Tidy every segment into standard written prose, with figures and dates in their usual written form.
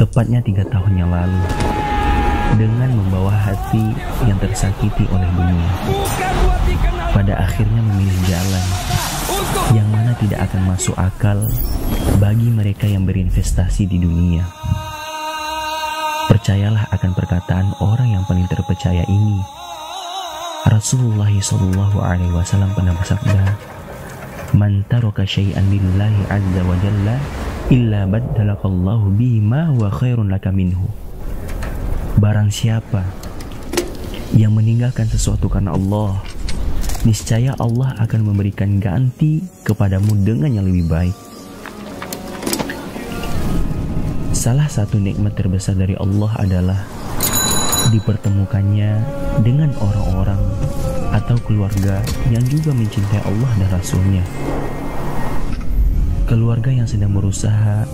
tepatnya 3 tahun yang lalu, dengan membawa hati yang tersakiti oleh dunia. Pada akhirnya memilih jalan yang mana tidak akan masuk akal bagi mereka yang berinvestasi di dunia. Percayalah akan perkataan orang yang paling terpercaya ini. Rasulullah SAW pernah bersabda, "Man taraka syai'an lillahi azza wa jalla illa baddalakallahu bihi ma huwa khairun laka minhu." Barang siapa yang meninggalkan sesuatu karena Allah, niscaya Allah akan memberikan ganti kepadamu dengan yang lebih baik. Salah satu nikmat terbesar dari Allah adalah dipertemukannya dengan orang-orang atau keluarga yang juga mencintai Allah dan Rasul-Nya. Keluarga yang sedang berusaha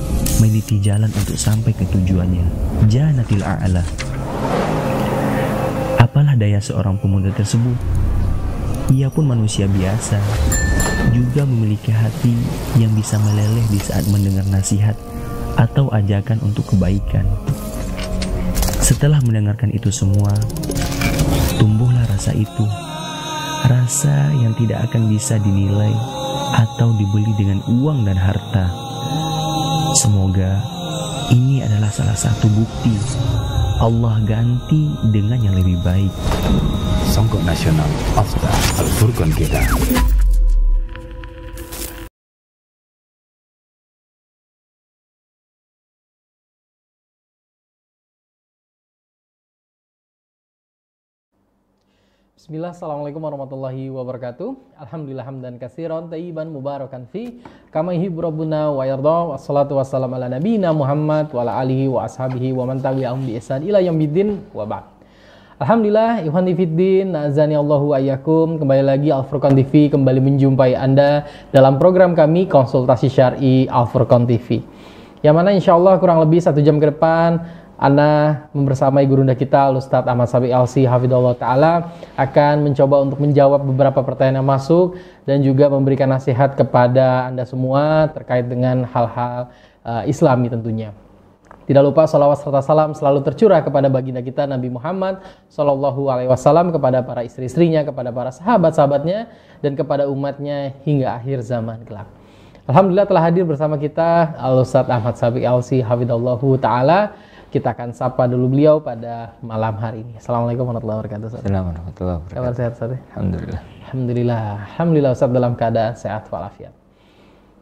meniti jalan untuk sampai ke tujuannya, Jannatil A'la. Apalah daya seorang pemuda tersebut? Ia pun manusia biasa, juga memiliki hati yang bisa meleleh di saat mendengar nasihat atau ajakan untuk kebaikan. Setelah mendengarkan itu semua, tumbuhlah rasa itu, rasa yang tidak akan bisa dinilai atau dibeli dengan uang dan harta. Semoga ini adalah salah satu bukti Allah ganti dengan yang lebih baik. Songkok Nasional Afdah Al-Furqan kita. Bismillah, assalamualaikum warahmatullahi wabarakatuh. Alhamdulillah hamdan katsiran thayyiban mubarakan fi kama yuhibbu rabbuna wa yarda. Wassalatu wassalamu ala nabiyyina Muhammad wa ala alihi wa ashabihi wa man tabi'ahum bi ihsan ila yaumiddin wa ba'd. Alhamdulillah, ikhwani fiddin, na'azani Allahu wa iyyakum. Kembali lagi Al-Furqan TV kembali menjumpai Anda dalam program kami Konsultasi Syar'i Al-Furqan TV. Yang mana insyaallah kurang lebih 1 jam ke depan Ana membersamai gurunda kita Ustadz Ahmad Sabiq LC Hafidhullah Ta'ala akan mencoba untuk menjawab beberapa pertanyaan yang masuk dan juga memberikan nasihat kepada Anda semua terkait dengan hal-hal Islami tentunya. Tidak lupa salawat serta salam selalu tercurah kepada baginda kita Nabi Muhammad SAW, kepada para istri-istrinya, kepada para sahabat-sahabatnya, dan kepada umatnya hingga akhir zaman kelak. Alhamdulillah telah hadir bersama kita Al-Ustadz Ahmad Sabiq LC Hafidhullah Ta'ala. Kita akan sapa dulu beliau pada malam hari ini. Assalamualaikum warahmatullahi wabarakatuh. Assalamualaikum warahmatullahi wabarakatuh. Kabar sehat Ustaz? Alhamdulillah. Alhamdulillah Ustaz dalam keadaan sehat walafiat.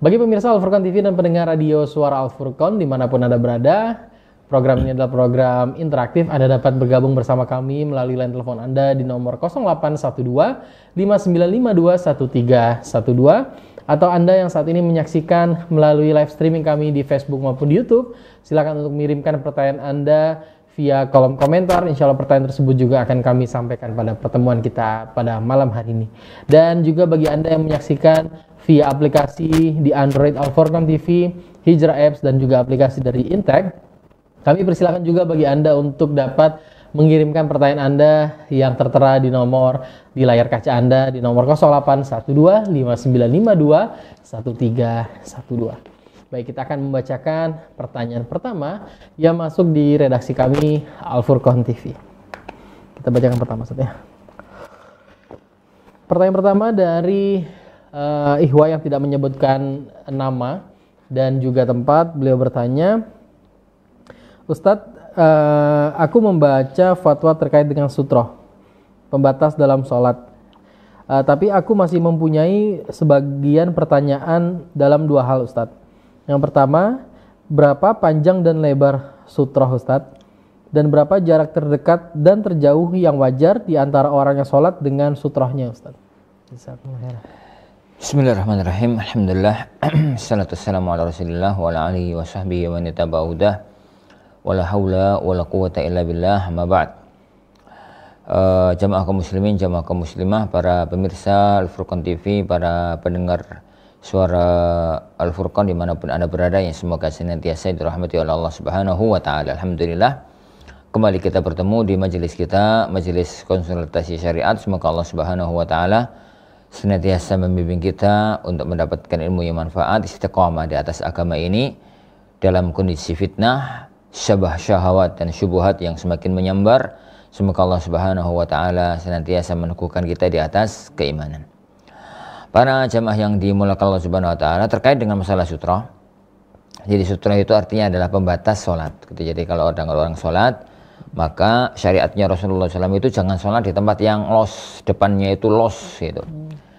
Bagi pemirsa Al-Furqan TV dan pendengar radio Suara Al-Furqan dimanapun Anda berada, program ini adalah program interaktif. Anda dapat bergabung bersama kami melalui line telepon Anda di nomor 0812 5952 1312. Atau Anda yang saat ini menyaksikan melalui live streaming kami di Facebook maupun di YouTube, silakan untuk mengirimkan pertanyaan Anda via kolom komentar. Insya Allah pertanyaan tersebut juga akan kami sampaikan pada pertemuan kita pada malam hari ini. Dan juga bagi Anda yang menyaksikan via aplikasi di Android Al-Furqan TV, Hijrah Apps, dan juga aplikasi dari Integ, kami persilakan juga bagi Anda untuk dapat mengirimkan pertanyaan Anda yang tertera di nomor di layar kaca Anda di nomor 0812 5952 1312. Baik, kita akan membacakan pertanyaan pertama yang masuk di redaksi kami Al-Furqan TV. Kita bacakan pertama saja. Pertanyaan pertama dari Ihwa yang tidak menyebutkan nama dan juga tempat. Beliau bertanya, Ustadz, aku membaca fatwa terkait dengan sutroh, pembatas dalam sholat. Tapi aku masih mempunyai sebagian pertanyaan dalam 2 hal, Ustadz. Yang pertama, berapa panjang dan lebar sutroh, Ustadz? Dan berapa jarak terdekat dan terjauh yang wajar di antara orang yang sholat dengan sutrohnya, Ustadz? Bismillahirrahmanirrahim. Alhamdulillah. Assalatu wassalamu ala Rasulillah wa ala alihi wa sahbihi wa nitaba'udah. Wala haula wala quwata illa billah, amma ba'd. Jamaah kaum muslimin, jamaah kaum muslimah, para pemirsa Al-Furqan TV, para pendengar suara Al-Furqan dimanapun Anda berada, yang semoga senantiasa dirahmati oleh Allah Subhanahu wa Ta'ala. Alhamdulillah, kembali kita bertemu di majelis kita, majelis konsultasi syariat. Semoga Allah Subhanahu wa Ta'ala senantiasa membimbing kita untuk mendapatkan ilmu yang manfaat, istiqamah di atas agama ini dalam kondisi fitnah syahwat dan syubhat yang semakin menyambar. Semoga Allah Subhanahu wa taala senantiasa meneguhkan kita di atas keimanan. Para jamaah yang dimuliakan Allah Subhanahu wa taala, terkait dengan masalah sutra. Jadi sutra itu artinya adalah pembatas sholat. Jadi kalau orang sholat, maka syariatnya Rasulullah SAW itu jangan sholat di tempat yang los, depannya itu los gitu.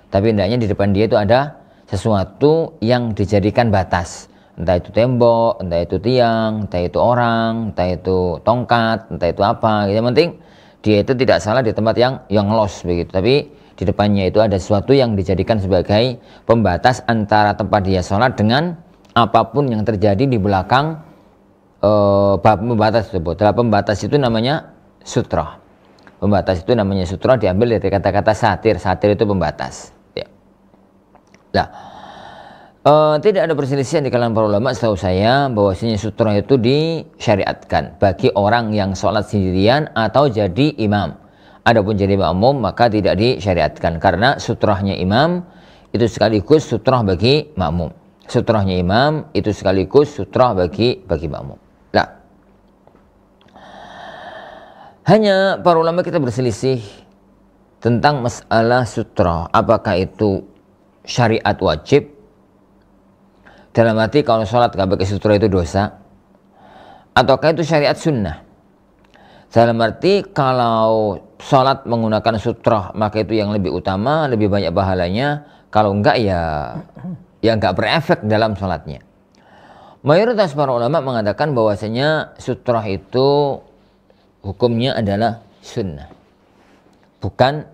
Tapi hendaknya di depan dia itu ada sesuatu yang dijadikan batas. Entah itu tembok, entah itu tiang, entah itu orang, entah itu tongkat, entah itu apa. Yang penting dia itu tidak salah di tempat yang los begitu. Tapi di depannya itu ada sesuatu yang dijadikan sebagai pembatas antara tempat dia sholat dengan apapun yang terjadi di belakang pembatas tersebut. Dalam pembatas itu namanya sutra. Pembatas itu namanya sutra, diambil dari kata-kata satir. Satir itu pembatas. Ya. Nah, tidak ada perselisihan di kalangan para ulama setahu saya bahwasanya sutra itu disyariatkan bagi orang yang sholat sendirian atau jadi imam. Adapun jadi makmum maka tidak disyariatkan karena sutrahnya imam itu sekaligus sutrah bagi makmum. Sutrahnya imam itu sekaligus sutrah bagi makmum. Nah, hanya para ulama kita berselisih tentang masalah sutra, apakah itu syariat wajib, dalam arti kalau sholat gak pakai sutra itu dosa, ataukah itu syariat sunnah. Dalam arti kalau sholat menggunakan sutra maka itu yang lebih utama, lebih banyak pahalanya. Kalau enggak ya enggak berefek dalam sholatnya. Mayoritas para ulama mengatakan bahwasanya sutra itu hukumnya adalah sunnah, bukan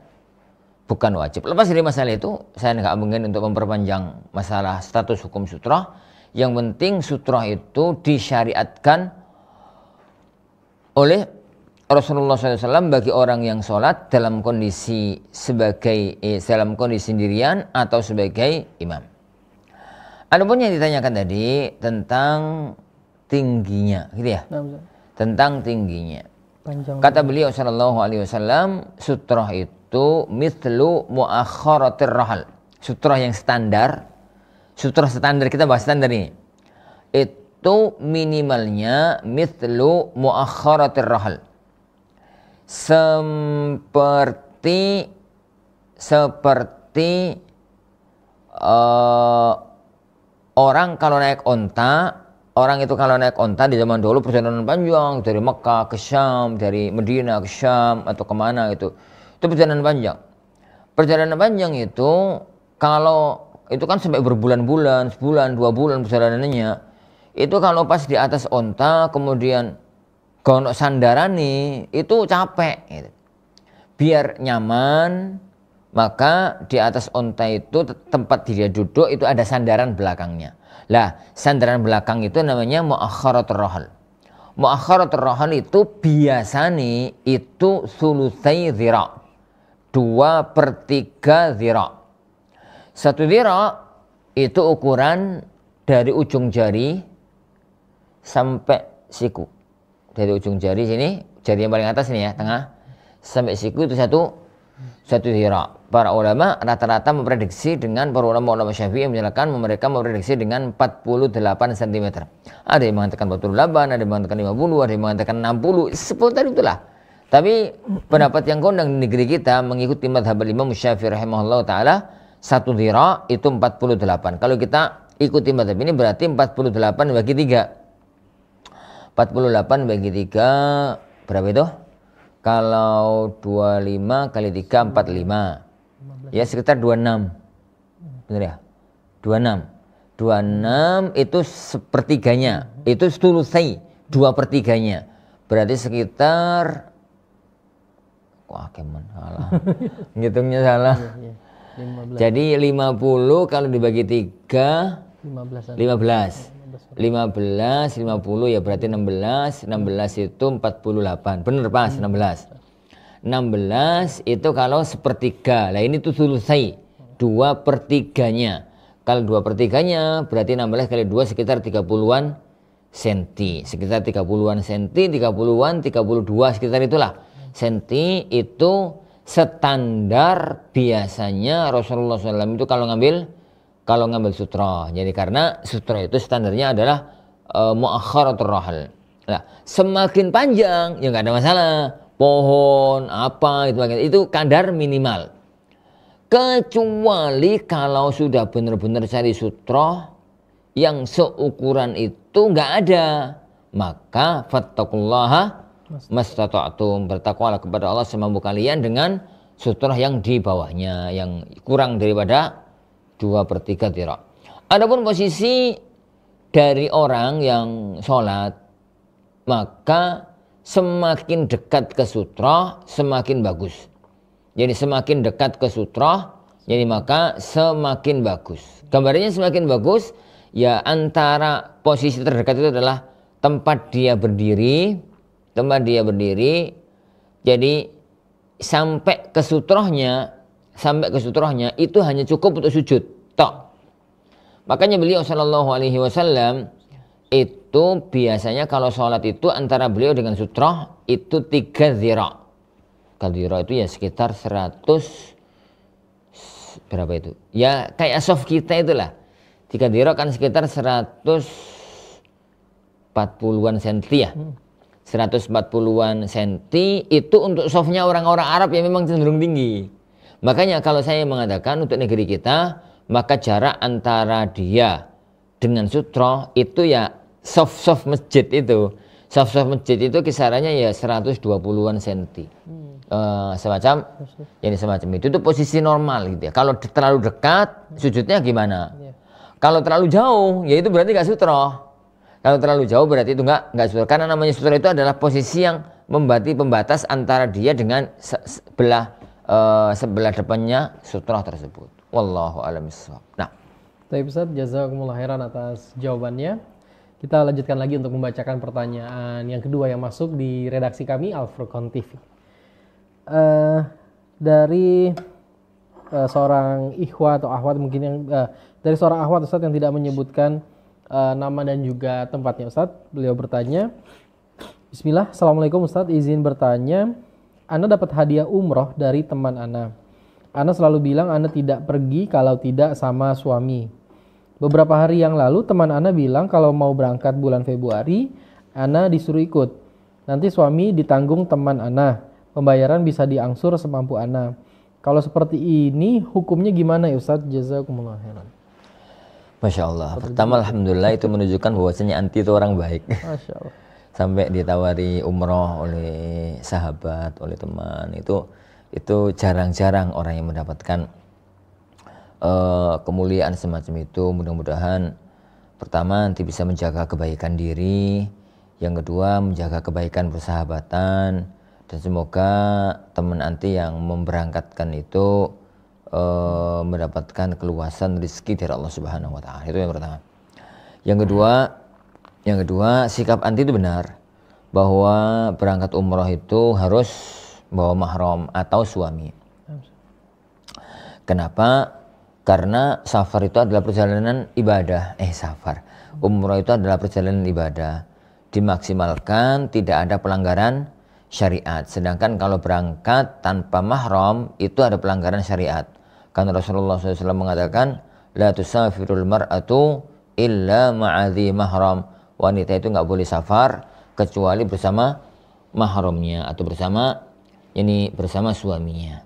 wajib. Lepas dari masalah itu, saya nggak mungkin untuk memperpanjang masalah status hukum sutra. Yang penting sutra itu disyariatkan oleh Rasulullah SAW bagi orang yang sholat dalam kondisi sendirian atau sebagai imam. Adapun yang ditanyakan tadi tentang tingginya, gitu ya? Tentang tingginya. Kata beliau Shallallahu Alaihi Wasallam, sutrah itu mithlu muakharatir rahal. Sutrah yang standar, sutrah standar, kita bahas standar ini. Itu minimalnya mithlu muakharatir rahal. Seperti orang kalau naik onta, orang itu kalau naik onta di zaman dulu perjalanan panjang dari Mekah ke Syam, dari Medina ke Syam atau kemana itu perjalanan panjang. Perjalanan panjang itu kalau itu kan sampai berbulan-bulan, sebulan, 2 bulan perjalanannya. Itu kalau pas di atas onta kemudian gonok sandarani itu capek gitu. Biar nyaman maka di atas onta itu tempat dia duduk itu ada sandaran belakangnya. Lah, sandaran belakang itu namanya muakharatur rahal. Muakharatur rahal itu biasanya itu sulusai zira. 2/3 zira. 1 zira itu ukuran dari ujung jari sampai siku. Dari ujung jari sini, jari yang paling atas ini ya, tengah, sampai siku itu satu zira. Para ulama rata-rata memprediksi dengan para ulama Syafi'i menyatakan mereka memprediksi dengan 48 cm. Ada yang mengatakan 48, ada yang mengatakan 50, ada yang mengatakan 60, seputar itulah. Tapi pendapat yang kondang di negeri kita mengikuti mazhab Imam Syafi'i rahimahullah taala, 1 zira itu 48. Kalau kita ikuti mazhab ini berarti 48 bagi 3. 48 bagi 3 berapa itu? Kalau 25 kali 3 45. Ya sekitar 26. Benar ya? 26. 26 itu sepertiganya. Itu sulusai, 2/3-nya. Berarti sekitar salah. Ngitungnya salah. 15. Jadi 50 kalau dibagi 3 15. 50 ya berarti 16 itu 48. Benar pas 16 itu kalau sepertiga. Lah ini tuh sulusai 2/3-nya. Kalau 2/3-nya berarti 16 kali 2 sekitar 30-an senti. Sekitar 30-an senti, 30-an, 32 sekitar itulah. Senti itu standar biasanya Rasulullah SAW itu kalau ngambil sutra. Jadi karena sutra itu standarnya adalah muakharatur rahal. Nah, semakin panjang ya nggak ada masalah. Pohon apa itu kadar minimal. Kecuali kalau sudah benar-benar cari sutra yang seukuran itu nggak ada, maka fattaqullaha mastata'tum, bertakwalah kepada Allah semampu kalian dengan sutra yang di bawahnya, yang kurang daripada 2/3 dhira'. Adapun posisi dari orang yang sholat, maka semakin dekat ke sutra semakin bagus. Jadi semakin dekat ke sutra, jadi maka semakin bagus. Gambarnya semakin bagus, ya antara posisi terdekat itu adalah tempat dia berdiri, jadi sampai ke sutrohnya itu hanya cukup untuk sujud. Tok. Makanya beliau Shallallahu Alaihi Wasallam itu biasanya kalau sholat itu antara beliau dengan sutroh itu 3 dhira'. Dhira itu ya sekitar 100 berapa itu? Ya kayak soft kita itulah. 3 dhira' kan sekitar 140-an senti ya. 140-an senti itu untuk softnya orang-orang Arab yang memang cenderung tinggi. Makanya kalau saya mengatakan untuk negeri kita, maka jarak antara dia dengan sutra itu ya soft masjid itu. Soft masjid itu kisarannya ya 120-an senti. Semacam itu posisi normal gitu ya. Kalau terlalu dekat sujudnya gimana? Kalau terlalu jauh ya itu berarti nggak sutra. Kalau terlalu jauh berarti itu nggak sutra. Karena namanya sutra itu adalah posisi yang pembatas antara dia dengan sebelah depannya sutra tersebut. Wallahu a'lam bishawab. Nah, baik Ustaz, jazakumullah khairan atas jawabannya. Kita lanjutkan lagi untuk membacakan pertanyaan yang kedua yang masuk di redaksi kami Al Furqan TV. Dari seorang ikhwat atau akhwat mungkin yang dari seorang akhwat Ustaz yang tidak menyebutkan nama dan juga tempatnya Ustaz. Beliau bertanya, Bismillah, Assalamualaikum Ustaz, izin bertanya, Ana dapat hadiah umroh dari teman Ana. Ana selalu bilang Ana tidak pergi kalau tidak sama suami. Beberapa hari yang lalu teman Ana bilang kalau mau berangkat bulan Februari, Ana disuruh ikut. Nanti suami ditanggung teman Ana. Pembayaran bisa diangsur semampu Ana. Kalau seperti ini hukumnya gimana ya Ustaz? Jazakumullah khairan. Masya Allah. Pertama alhamdulillah itu menunjukkan bahwasanya anti itu orang baik. Masya Allah. Sampai ditawari umroh oleh sahabat, oleh teman, itu jarang-jarang orang yang mendapatkan kemuliaan semacam itu. Mudah-mudahan pertama nanti bisa menjaga kebaikan diri, yang kedua menjaga kebaikan persahabatan, dan semoga teman anti yang memberangkatkan itu mendapatkan keluasan rezeki dari Allah Subhanahu wa taala. Itu yang pertama. Yang kedua, sikap anti itu benar bahwa berangkat umroh itu harus bawa mahram atau suami. Kenapa? Karena safar itu adalah perjalanan ibadah. Umroh itu adalah perjalanan ibadah. Dimaksimalkan, tidak ada pelanggaran syariat. Sedangkan kalau berangkat tanpa mahram itu ada pelanggaran syariat. Karena Rasulullah SAW mengatakan, la tusafirul mar'atu illa ma'adhi mahram. Wanita itu nggak boleh safar kecuali bersama mahramnya atau bersama suaminya.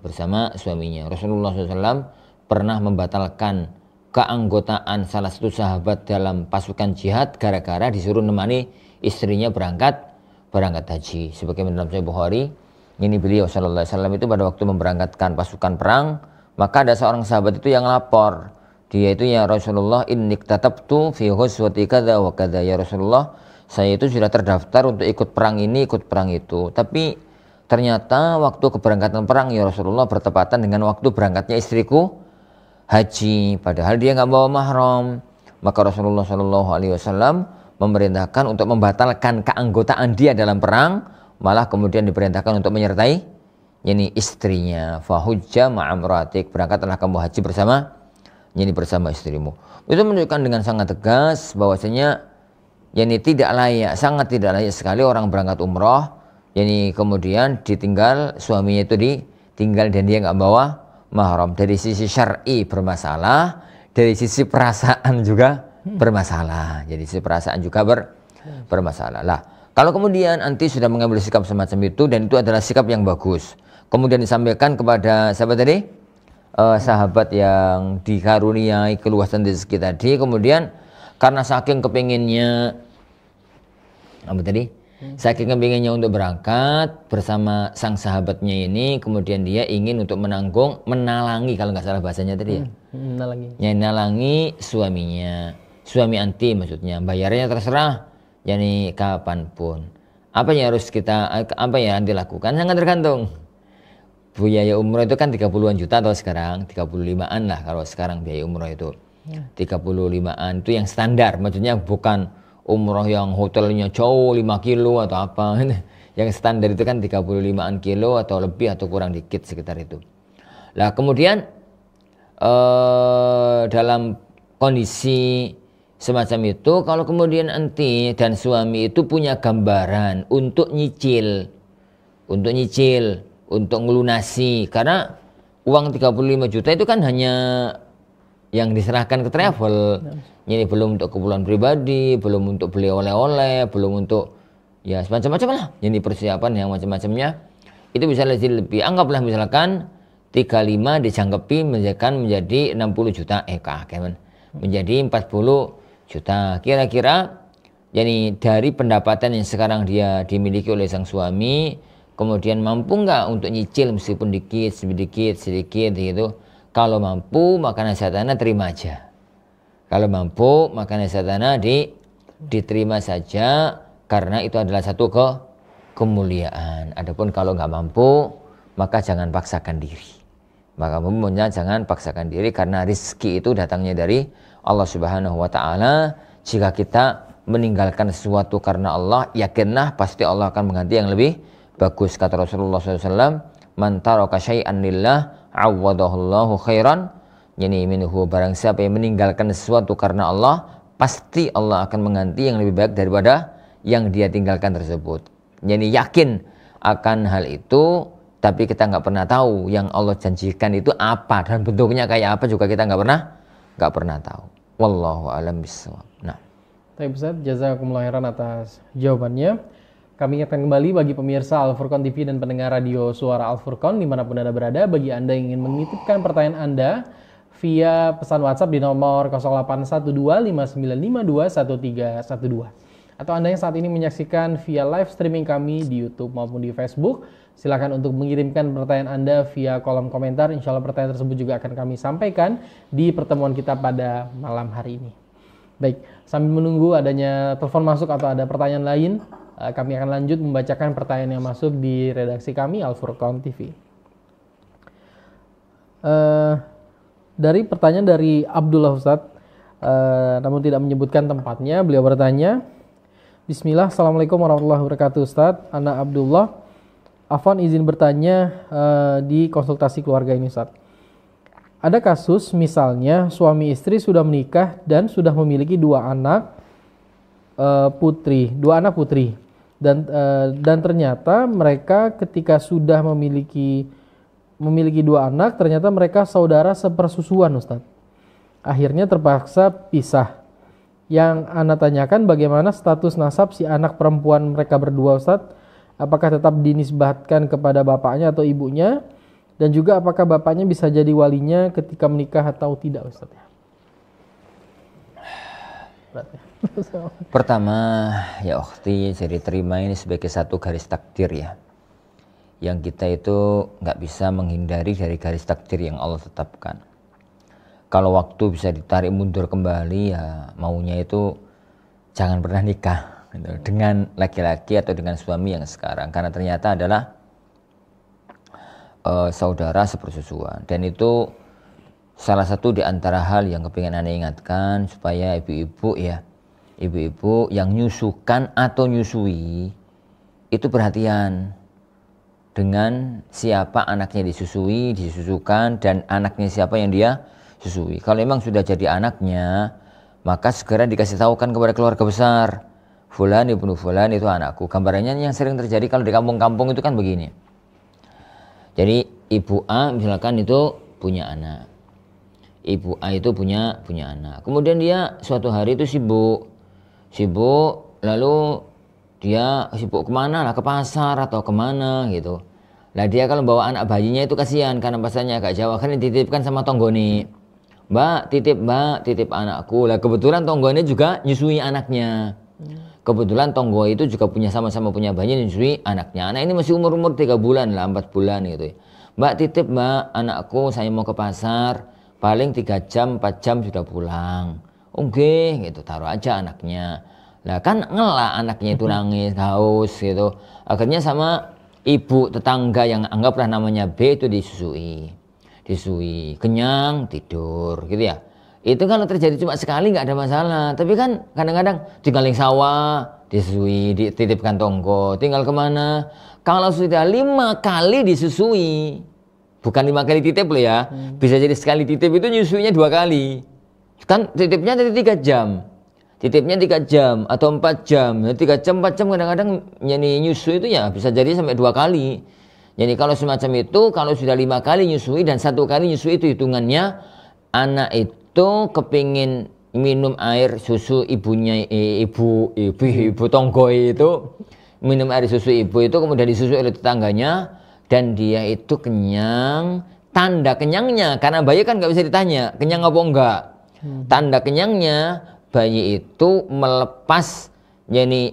Rasulullah SAW pernah membatalkan keanggotaan salah satu sahabat dalam pasukan jihad gara-gara disuruh nemani istrinya berangkat haji. Sebagaimana dalam Sahih Bukhari, ini beliau sallallahu alaihi wasallam itu pada waktu memberangkatkan pasukan perang, maka ada seorang sahabat itu yang lapor. Dia itu, ya Rasulullah, inni katabtu fi ghazwati kadza wa kadza. Ya Rasulullah, saya itu sudah terdaftar untuk ikut perang ini, ikut perang itu. Tapi ternyata waktu keberangkatan perang ya Rasulullah bertepatan dengan waktu berangkatnya istriku haji, padahal dia nggak bawa mahram. Maka Rasulullah sallallahu alaihi wasallam memerintahkan untuk membatalkan keanggotaan dia dalam perang, malah kemudian diperintahkan untuk menyertai istrinya. Fahujja ma'amratik, berangkatlah kamu haji bersama istrimu. Itu menunjukkan dengan sangat tegas bahwasanya sangat tidak layak sekali orang berangkat umroh kemudian ditinggal, suaminya itu ditinggal dan dia nggak bawa mahram. Dari sisi syar'i bermasalah, dari sisi perasaan juga bermasalah. Jadi sisi perasaan juga bermasalah. Lah, Kalau kemudian anti sudah mengambil sikap semacam itu dan itu adalah sikap yang bagus, kemudian disampaikan kepada siapa tadi? Sahabat yang dikaruniai keluasan rezeki tadi, kemudian karena saking kepinginnya apa tadi? Saking kepinginnya untuk berangkat bersama sang sahabatnya ini, kemudian dia ingin untuk menalangi kalau nggak salah bahasanya tadi ya. Menalangi suaminya, suami anti maksudnya. Bayarnya terserah, yani kapanpun. Apa yang harus anti lakukan? Sangat tergantung. Biaya umroh itu kan 30-an juta atau sekarang 35-an lah kalau sekarang biaya umroh itu. 35-an itu yang standar, maksudnya bukan umroh yang hotelnya jauh 5 kilo atau apa. Yang standar itu kan 35-an kilo atau lebih atau kurang dikit sekitar itu. Lah kemudian dalam kondisi semacam itu, kalau kemudian anti dan suami itu punya gambaran untuk nyicil, untuk ngelunasi, karena uang 35 juta itu kan hanya yang diserahkan ke travel. Ini belum untuk keperluan pribadi, belum untuk beli oleh-oleh, belum untuk ya semacam-macam lah. Ini persiapan yang macam-macamnya. Itu bisa lebih. Anggaplah misalkan 35 dijangkepi menjadi 60 juta. Menjadi 40 juta. Kira-kira jadi dari pendapatan yang sekarang dia dimiliki oleh sang suami, kemudian mampu nggak untuk nyicil meskipun sedikit gitu. Kalau mampu maka nasihatnya terima aja. Kalau mampu maka nasihatnya diterima saja, karena itu adalah satu kemuliaan. Adapun kalau nggak mampu maka jangan paksakan diri. Maka umumnya jangan paksakan diri, karena rezeki itu datangnya dari Allah Subhanahu wa taala. Jika kita meninggalkan sesuatu karena Allah, yakinlah pasti Allah akan mengganti yang lebih bagus. Kata Rasulullah SAW, man taraka syai'an lillah awwadahullahu khairan. Yani minhu, barang siapa yang meninggalkan sesuatu karena Allah, pasti Allah akan mengganti yang lebih baik daripada yang dia tinggalkan tersebut. Yani yakin akan hal itu, tapi kita nggak pernah tahu yang Allah janjikan itu apa dan bentuknya kayak apa juga kita nggak pernah tahu. Wallahu a'lam bishawab. Nah, baik Ustaz, jazakumullah khairan atas jawabannya. Kami ingatkan kembali bagi pemirsa Al Furqan TV dan pendengar radio Suara Al Furqan dimanapun Anda berada, bagi Anda yang ingin menitipkan pertanyaan Anda via pesan WhatsApp di nomor 081259521312, atau Anda yang saat ini menyaksikan via live streaming kami di YouTube maupun di Facebook, silakan untuk mengirimkan pertanyaan Anda via kolom komentar. Insya Allah pertanyaan tersebut juga akan kami sampaikan di pertemuan kita pada malam hari ini. Baik, sambil menunggu adanya telepon masuk atau ada pertanyaan lain, kami akan lanjut membacakan pertanyaan yang masuk di redaksi kami Al Furqan TV. Dari pertanyaan dari Abdullah Ustadz, namun tidak menyebutkan tempatnya, beliau bertanya, Bismillah, Assalamualaikum warahmatullahi wabarakatuh Ustadz, Ana Abdullah, Afwan izin bertanya di konsultasi keluarga ini Ustadz. Ada kasus misalnya suami istri sudah menikah dan sudah memiliki dua anak putri, dan ternyata mereka ketika sudah memiliki dua anak, ternyata mereka saudara sepersusuan Ustadz. Akhirnya terpaksa pisah. Yang Ana tanyakan bagaimana status nasab si anak perempuan mereka berdua Ustadz? Apakah tetap dinisbatkan kepada bapaknya atau ibunya? Dan juga apakah bapaknya bisa jadi walinya ketika menikah atau tidak Ustadz? Pertama ya ukhti, jadi terima ini sebagai satu garis takdir ya, yang kita itu nggak bisa menghindari dari garis takdir yang Allah tetapkan. Kalau waktu bisa ditarik mundur kembali, ya maunya itu jangan pernah nikah gitu, dengan laki-laki atau dengan suami yang sekarang, karena ternyata adalah saudara sepersusuan. Dan itu salah satu di antara hal yang kepingin Anda ingatkan, supaya ibu-ibu yang nyusukan atau nyusui itu perhatian dengan siapa anaknya disusukan, dan anaknya siapa yang dia susui. Kalau memang sudah jadi anaknya, maka segera dikasih tahukan kepada keluarga besar, Fulan ibnu Fulan itu anakku. Gambarannya yang sering terjadi kalau di kampung-kampung itu kan begini. Jadi ibu A misalkan itu punya anak, ibu A itu punya anak. Kemudian dia suatu hari itu sibuk, lalu dia sibuk kemana lah, ke pasar atau kemana gitu. Lah dia kalau bawa anak bayinya itu kasihan karena pasarnya agak jauh, akhirnya dititipkan sama tonggoni. Mbak, titip anakku. Lah kebetulan tonggoni juga nyusui anaknya. Kebetulan tonggo itu juga sama-sama punya bayi, nyusui anaknya. Anak ini masih umur 3 bulan lah, 4 bulan gitu. Mbak, titip mbak, anakku saya mau ke pasar, paling 3 jam, 4 jam sudah pulang. Oke, gitu, taruh aja anaknya. Lah kan ngelak anaknya itu nangis, haus gitu. Akhirnya sama ibu tetangga yang anggaplah namanya B itu disusui, kenyang, tidur gitu ya. Itu kalau terjadi cuma sekali nggak ada masalah, tapi kan kadang-kadang tinggalin sawah, disusui, dititipkan tonggo, tinggal kemana. Kalau sudah 5 kali disusui, bukan 5 kali titip loh ya, bisa jadi sekali titip itu nyusuinya 2 kali. Kan titipnya dari 3 jam, titipnya 3 jam atau 4 jam, 3 jam 4 jam kadang-kadang nyusu itu ya bisa jadi sampai 2 kali. Jadi kalau semacam itu, kalau sudah 5 kali nyusui dan 1 kali nyusui itu hitungannya anak itu kepingin minum air susu ibunya, ibu tonggo itu minum air susu ibu itu, kemudian disusui oleh tetangganya dan dia itu kenyang. Tanda kenyangnya, karena bayi kan nggak bisa ditanya kenyang apa enggak. Tanda kenyangnya bayi itu melepas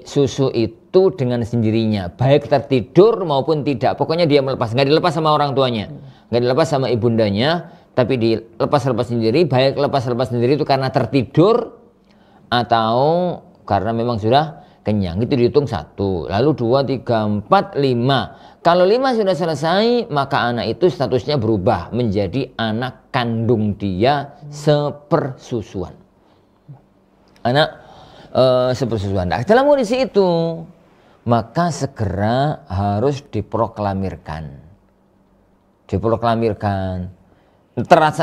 susu itu dengan sendirinya, baik tertidur maupun tidak. Pokoknya dia melepas, nggak dilepas sama orang tuanya, nggak dilepas sama ibundanya, tapi dilepas sendiri. Baik lepas sendiri itu karena tertidur atau karena memang sudah kenyang. Itu dihitung 1, lalu 2, 3, 4, 5. Kalau 5 sudah selesai, maka anak itu statusnya berubah menjadi anak kandung dia sepersusuan. Anak sepersusuan. Nah, dalam kondisi itu maka segera harus diproklamirkan.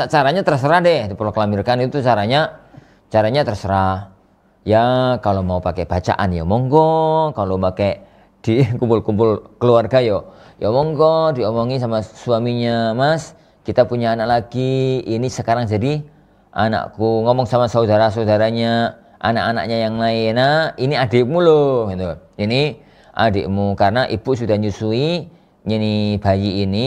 Caranya terserah deh, diproklamirkan itu caranya terserah. Ya kalau mau pakai bacaan ya monggo, kalau pakai di kumpul-kumpul keluarga ya monggo, diomongi sama suaminya, Mas kita punya anak lagi, ini sekarang jadi anakku, ngomong sama saudara-saudaranya, anak-anaknya yang lain, nah ini adikmu loh gitu. Ini adikmu karena ibu sudah nyusui ini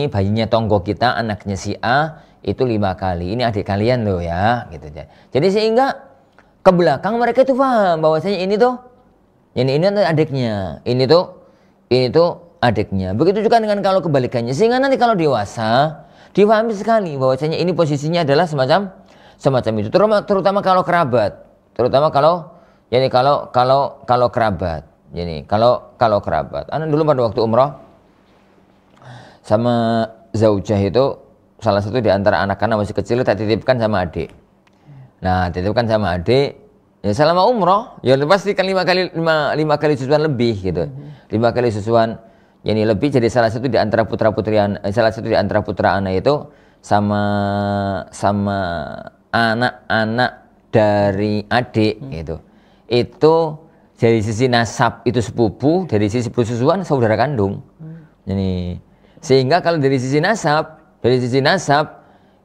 bayinya tonggo kita, anaknya si A itu 5 kali, ini adik kalian loh ya gitu. Jadi sehingga ke belakang mereka itu paham bahwasanya ini adiknya, ini tuh adiknya. Begitu juga dengan kalau kebalikannya, sehingga nanti kalau dewasa dipahami sekali bahwasanya ini posisinya adalah semacam itu, terutama kalau kerabat. Terutama kalau kerabat. Jadi kalau kerabat. Anak dulu pada waktu umroh sama zaujah itu, salah satu di antara anak-anak masih kecil tak titipkan sama adik. Nah, titipkan sama adik. Ya selama umroh, ya pasti kan 5 kali susuan lebih gitu. 5 kali susuan lebih, jadi salah satu di antara putra anak itu sama anak-anak dari adik gitu. Itu dari sisi nasab itu sepupu, dari sisi persusuan saudara kandung. Jadi sehingga kalau dari sisi nasab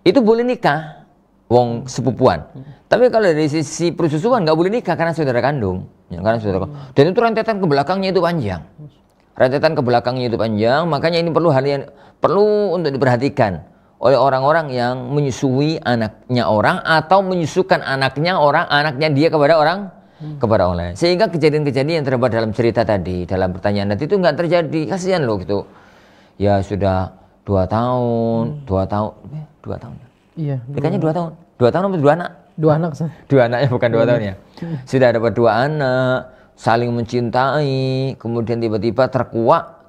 itu boleh nikah wong sepupuan. Tapi kalau dari sisi persusuan nggak boleh nikah karena saudara kandung. Dan itu rentetan ke belakangnya itu panjang. Makanya ini perlu untuk diperhatikan oleh orang-orang yang menyusui anaknya orang atau menyusukan anaknya dia kepada orang lain. Sehingga kejadian-kejadian yang terdapat dalam cerita tadi, dalam pertanyaan tadi itu nggak terjadi. Kasihan loh gitu. Ya sudah 2 tahun. Iya. Kayaknya 2 tahun. 2 tahun atau 2 anak? 2 anak sah. 2 anaknya bukan 2 tahun ya. Sudah dapat 2 anak, saling mencintai, kemudian tiba-tiba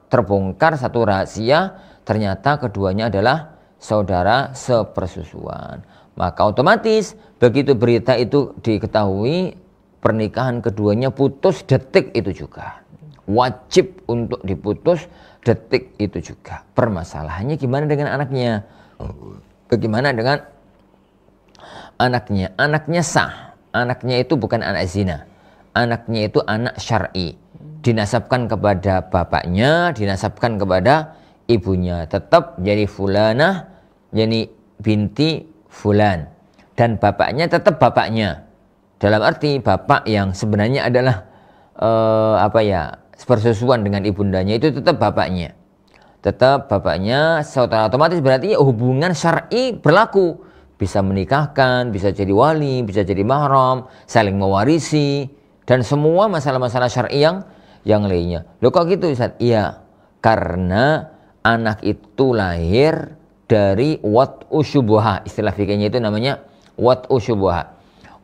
terbongkar satu rahasia, ternyata keduanya adalah saudara sepersusuan. Maka otomatis begitu berita itu diketahui, pernikahan keduanya putus detik itu juga. Wajib untuk diputus detik itu juga. Permasalahannya gimana dengan anaknya? Bagaimana dengan anaknya? Anaknya sah. Anaknya itu bukan anak zina. Anaknya itu anak syar'i. Dinasabkan kepada bapaknya, dinasabkan kepada ibunya. Tetap jadi fulanah, jadi binti fulan. Dan bapaknya tetap bapaknya. Dalam arti bapak yang sebenarnya adalah bersusuan dengan ibundanya itu tetap bapaknya. Tetap bapaknya, saudara otomatis berarti hubungan syar'i berlaku. Bisa menikahkan, bisa jadi wali, bisa jadi mahram, saling mewarisi, dan semua masalah-masalah syar'i yang lainnya. Loh kok gitu Ustaz? Iya, karena anak itu lahir dari wat'u syubhah. Istilah fikihnya itu namanya wat'u syubhah.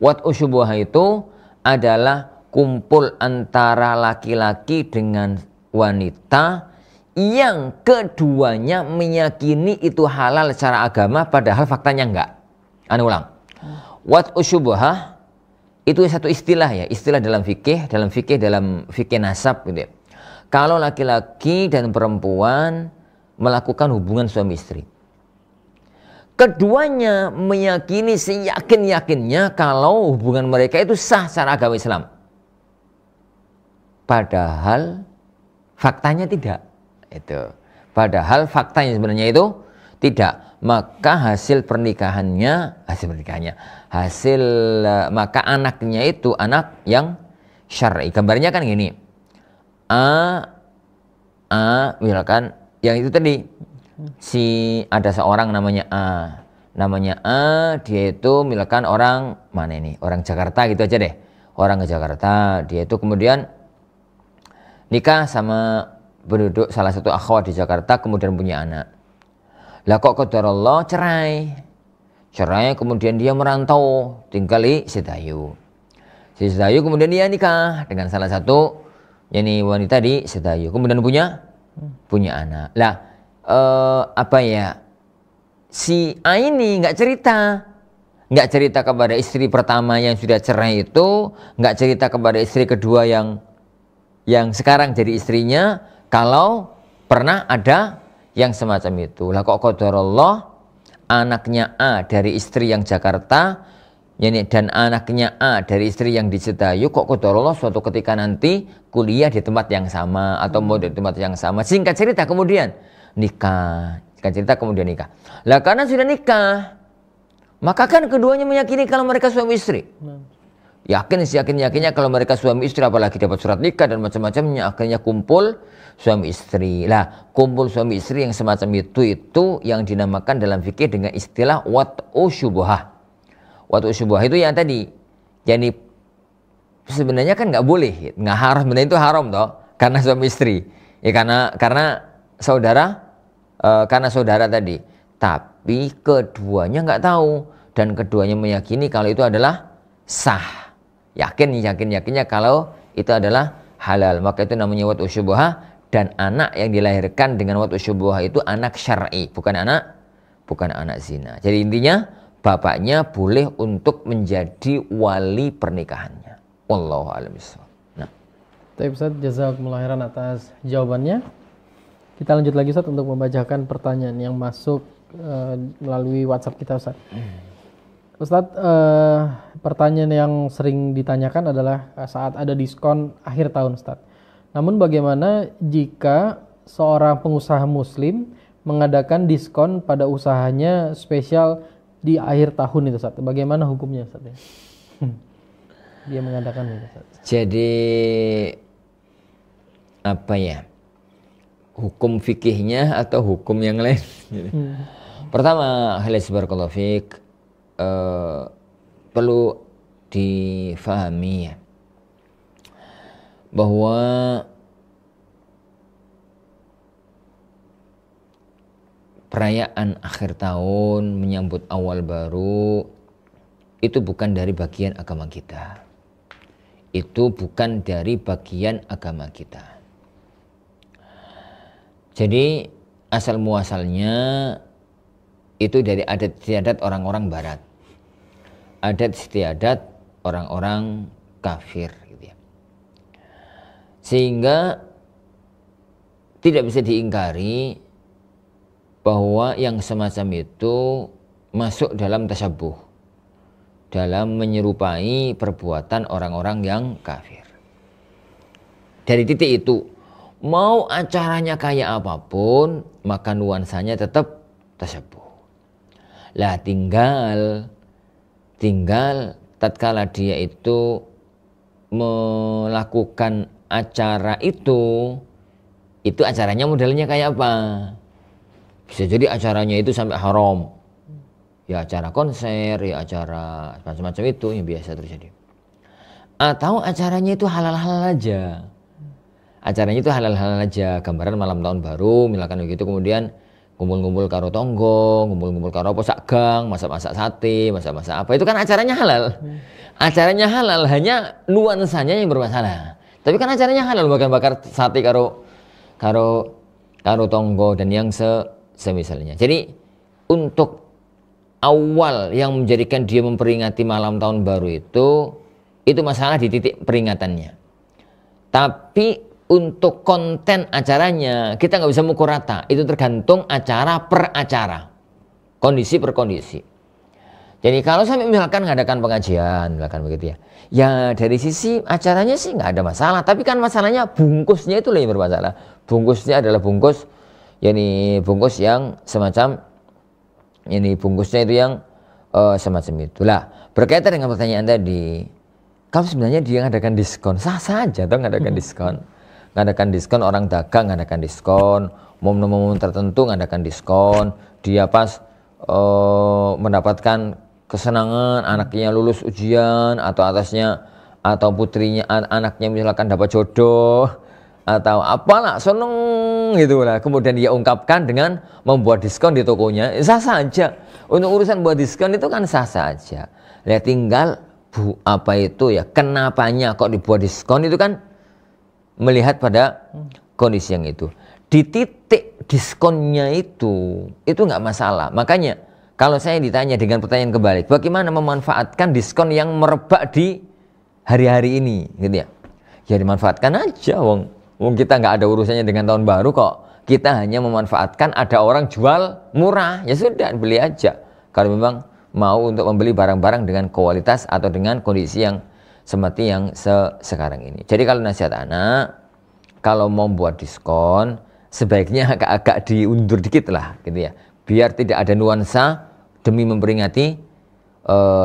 Wat'u syubhah itu adalah kumpul antara laki-laki dengan wanita yang keduanya meyakini itu halal secara agama padahal faktanya enggak. Ulang. Wat'u syubhah itu satu istilah ya, istilah dalam fikih nasab gitu ya. Kalau laki-laki dan perempuan melakukan hubungan suami istri, keduanya meyakini seyakin-yakinnya kalau hubungan mereka itu sah secara agama Islam. Padahal faktanya tidak. Itu. Padahal faktanya sebenarnya itu tidak. Maka maka anaknya itu anak yang syar'i. Gambarnya kan gini. Misalkan yang itu tadi ada seorang namanya A, dia itu misalkan orang mana ini, orang Jakarta gitu aja deh, orang ke Jakarta, dia itu kemudian nikah sama penduduk salah satu akhwat di Jakarta, kemudian punya anak. Lah kok qadarullah cerai kemudian dia merantau tinggal di Sedayu. Si Sedayu kemudian dia nikah dengan salah satu wanita di Sedayu, kemudian punya anak. Lah si A ini nggak cerita kepada istri pertama yang sudah cerai itu, nggak cerita kepada istri kedua yang sekarang jadi istrinya kalau pernah ada yang semacam itu. Lah kok qadarullah anaknya A dari istri yang Jakarta dan anaknya A dari istri yang di Sedayu, kok qadarullah suatu ketika nanti kuliah di tempat yang sama atau mau di tempat yang sama. Singkat cerita kemudian nikah. Lah karena sudah nikah, maka kan keduanya meyakini kalau mereka suami istri. Yakinnya kalau mereka suami istri, apalagi dapat surat nikah dan macam-macamnya, akhirnya kumpul suami istri. Lah, kumpul suami istri yang semacam itu yang dinamakan dalam fikih dengan istilah wat'u syubhah. Wat'u syubhah itu yang tadi. Jadi sebenarnya kan nggak boleh, nggak haram, sebenarnya itu haram toh, karena suami istri. Ya karena saudara tadi. Tapi keduanya nggak tahu dan keduanya meyakini kalau itu adalah sah. Yakinnya kalau itu adalah halal, maka itu namanya wat'u syubhah. Dan anak yang dilahirkan dengan wat'u syubhah itu anak syar'i, bukan anak zina. Jadi intinya bapaknya boleh untuk menjadi wali pernikahannya. Wallahu a'lam bishawab. Nah, Baik Ustaz, jazakumullah khairan atas jawabannya. Kita lanjut lagi Ustaz untuk membacakan pertanyaan yang masuk melalui WhatsApp kita Ustaz. Ustadz, pertanyaan yang sering ditanyakan adalah saat ada diskon akhir tahun Ustadz. Namun bagaimana jika seorang pengusaha muslim mengadakan diskon pada usahanya spesial di akhir tahun itu Ustadz? Bagaimana hukumnya Ustadz? Dia mengadakan itu Ustadz. Jadi hukum fikihnya atau hukum yang lain? Pertama, barakallahu fiik, perlu difahami ya, bahwa perayaan akhir tahun menyambut awal baru itu bukan dari bagian agama kita. Itu bukan dari bagian agama kita. Jadi asal muasalnya itu dari adat istiadat orang-orang barat. Adat istiadat orang-orang kafir gitu ya. Sehingga tidak bisa diingkari bahwa yang semacam itu masuk dalam tasyabuh, dalam menyerupai perbuatan orang-orang yang kafir. Dari titik itu, mau acaranya kayak apapun, maka nuansanya tetap tasyabuh. Lah tinggal tatkala dia itu melakukan acara itu acaranya modelnya kayak apa. Bisa jadi acaranya itu sampai haram. Ya acara konser, ya acara macam-macam itu yang biasa terjadi. Atau acaranya itu halal-halal aja. Acaranya itu halal-halal aja, gambaran malam tahun baru, misalkan begitu, kemudian ngumpul-ngumpul karo tonggo, ngumpul-ngumpul karo posak gang, masak-masak sate, masak-masak apa, itu kan acaranya halal. Acaranya halal, hanya nuansanya yang bermasalah. Tapi kan acaranya halal, bakar-bakar sate karo tonggo dan yang semisalnya. Jadi untuk awal yang menjadikan dia memperingati malam tahun baru itu masalah di titik peringatannya. Tapi untuk konten acaranya kita nggak bisa mengukur rata. Itu tergantung acara per acara, kondisi per kondisi. Jadi kalau sampai misalkan ngadakan pengajian, misalkan begitu ya, ya dari sisi acaranya sih nggak ada masalah. Tapi kan masalahnya bungkusnya itu yang bermasalah. Bungkusnya adalah bungkus yang semacam ini, bungkusnya itu yang semacam itulah. Berkaitan dengan pertanyaan tadi, kalau sebenarnya dia ngadakan diskon, sah-sah aja dong ngadakan diskon. Ngadakan diskon, orang dagang ngadakan diskon, momen-momen tertentu ngadakan diskon. Dia pas mendapatkan kesenangan, anaknya lulus ujian, atau atasnya atau putrinya, anaknya misalkan dapat jodoh atau apalah, seneng gitu lah. Kemudian dia ungkapkan dengan membuat diskon di tokonya, sah saja. Untuk urusan buat diskon itu kan sah saja. Lihat tinggal kenapanya kok dibuat diskon, itu kan melihat pada kondisi yang itu. Di titik diskonnya itu nggak masalah. Makanya kalau saya ditanya dengan pertanyaan kebalik, bagaimana memanfaatkan diskon yang merebak di hari-hari ini, gitu ya? Ya dimanfaatkan aja, wong kita nggak ada urusannya dengan tahun baru kok. Kita hanya memanfaatkan ada orang jual murah, ya sudah beli aja. Kalau memang mau untuk membeli barang-barang dengan kualitas atau dengan kondisi yang seperti yang sekarang ini. Jadi kalau nasihat anak, kalau mau buat diskon, sebaiknya agak-agak diundur dikit lah, gitu ya. Biar tidak ada nuansa demi memperingati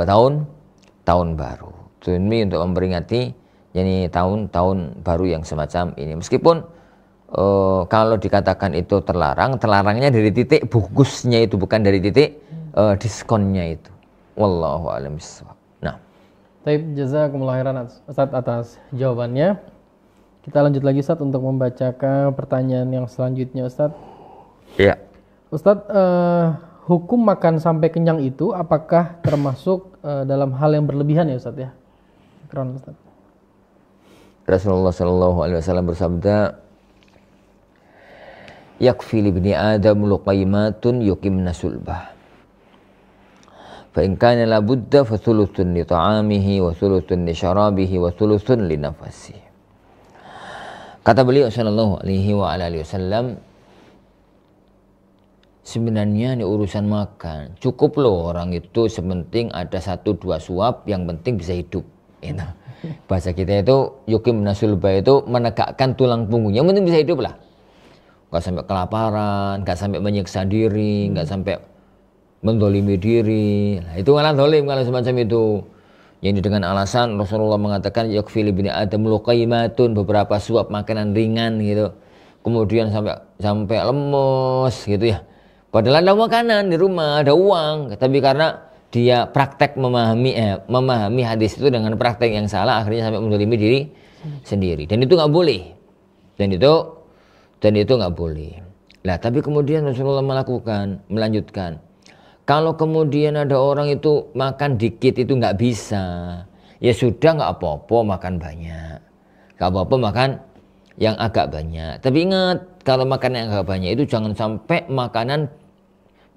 tahun baru. Demi untuk memperingati tahun baru yang semacam ini. Meskipun kalau dikatakan itu terlarangnya dari titik bungkusnya itu, bukan dari titik diskonnya itu. Wallahu a'lam bishawab. Nah, baik, jazakumullah khairan Ustaz atas jawabannya. Kita lanjut lagi Ustaz untuk membacakan pertanyaan yang selanjutnya Ustaz. Iya. Ustaz, hukum makan sampai kenyang itu apakah termasuk dalam hal yang berlebihan ya Ustaz ya? Keren Ustaz. Rasulullah sallallahu alaihi wasallam bersabda, yakfi li ibni adam luqaymatun yuqimna sulbah. Fa in kana la budda fa thuluthun li ta'amihi wa thuluthun li syarabihi wa thuluthun li nafasihi. Kata beliau sallallahu alaihi wa alihi wasallam, sebenarnya ini urusan makan cukup loh orang itu, sepenting ada 1-2 suap, yang penting bisa hidup. Gitu. Bahasa kita itu yukim nasulba, itu menegakkan tulang punggungnya, yang penting bisa hidup lah. Gak sampai kelaparan, gak sampai menyiksa diri, gak sampai mendolimi diri. Nah, itu malah dolim kalau semacam itu. Jadi dengan alasan Rasulullah mengatakan yakfi li ibni adam luqaymatun, beberapa suap makanan ringan gitu. Kemudian sampai lemes gitu ya. Padahal ada makanan di rumah, ada uang, tapi karena dia praktek memahami hadis itu dengan praktek yang salah, akhirnya sampai mendolimi diri sendiri. Dan itu nggak boleh. Dan itu nggak boleh. Lah, tapi kemudian Rasulullah melanjutkan. Kalau kemudian ada orang itu makan dikit itu nggak bisa, ya sudah, nggak apa-apa makan banyak. Nggak apa-apa makan yang agak banyak. Tapi ingat, kalau makan yang agak banyak itu jangan sampai makanan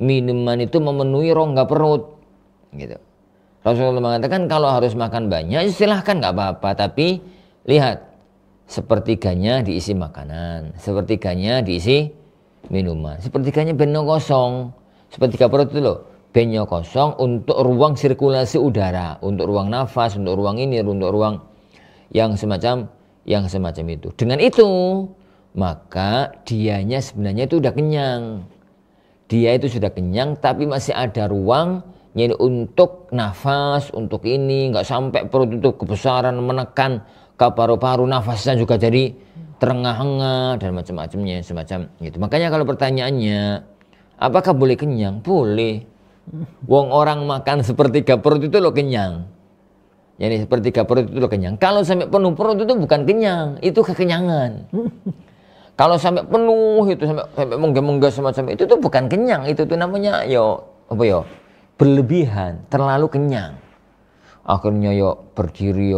minuman itu memenuhi rongga perut. Gitu. Rasulullah mengatakan kalau harus makan banyak silahkan, nggak apa-apa, tapi lihat sepertiganya diisi makanan, sepertiganya diisi minuman, sepertiganya benyo kosong, sepertiga perut itu loh, benyo kosong untuk ruang sirkulasi udara, untuk ruang nafas, untuk ruang ini, untuk ruang yang semacam itu. Dengan itu maka dianya sebenarnya itu udah kenyang, dia itu sudah kenyang, tapi masih ada ruang untuk nafas, untuk ini, nggak sampai perut itu kebesaran menekan ke paru-paru, nafasnya juga jadi terengah-engah dan macam-macamnya semacam gitu. Makanya kalau pertanyaannya apakah boleh kenyang? Boleh. Wong orang makan sepertiga perut itu lo kenyang. Jadi sepertiga perut itu lo kenyang. Kalau sampai penuh perut itu bukan kenyang, itu kekenyangan. Kalau sampai penuh itu sampai menggem-menggem semacam itu tuh bukan kenyang, itu tuh namanya berlebihan, terlalu kenyang. Akhirnya berdiri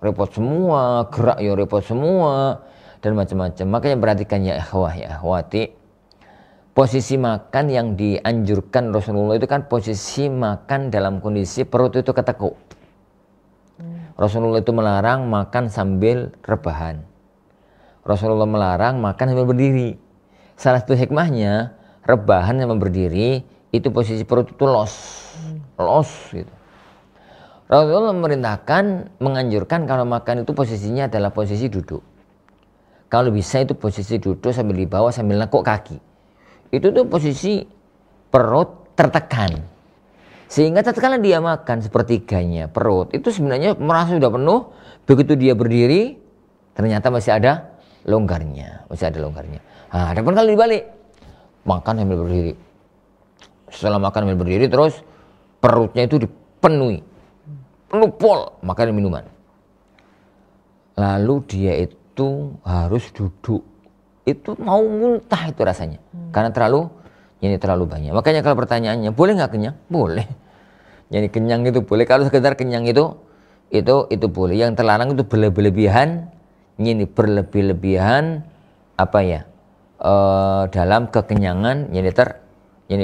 repot semua, gerak repot semua dan macam-macam. Makanya perhatikan ya ikhwah ya akhwati, posisi makan yang dianjurkan Rasulullah itu kan posisi makan dalam kondisi perut itu ketekuk. Rasulullah itu melarang makan sambil rebahan. Rasulullah melarang makan sambil berdiri. Salah satu hikmahnya, rebahan sama berdiri itu posisi perut itu los gitu. Rasulullah menganjurkan kalau makan itu posisinya adalah posisi duduk. Kalau bisa itu posisi duduk sambil di bawah sambil nekuk kaki. Itu tuh posisi perut tertekan. Sehingga tatkala dia makan sepertiganya perut itu sebenarnya merasa sudah penuh, begitu dia berdiri ternyata masih ada longgarnya. Nah, adapun kalau dibalik, makan sambil berdiri. Setelah makan sambil berdiri terus perutnya itu dipenuhi. Penuh pol makan dan minuman. Lalu dia itu harus duduk. Itu mau muntah itu rasanya. Karena terlalu banyak. Makanya kalau pertanyaannya, boleh nggak kenyang? Boleh. Jadi kenyang itu boleh. Kalau sekedar kenyang itu boleh. Yang terlarang itu berlebihan. Ini berlebih-lebihan dalam kekenyangan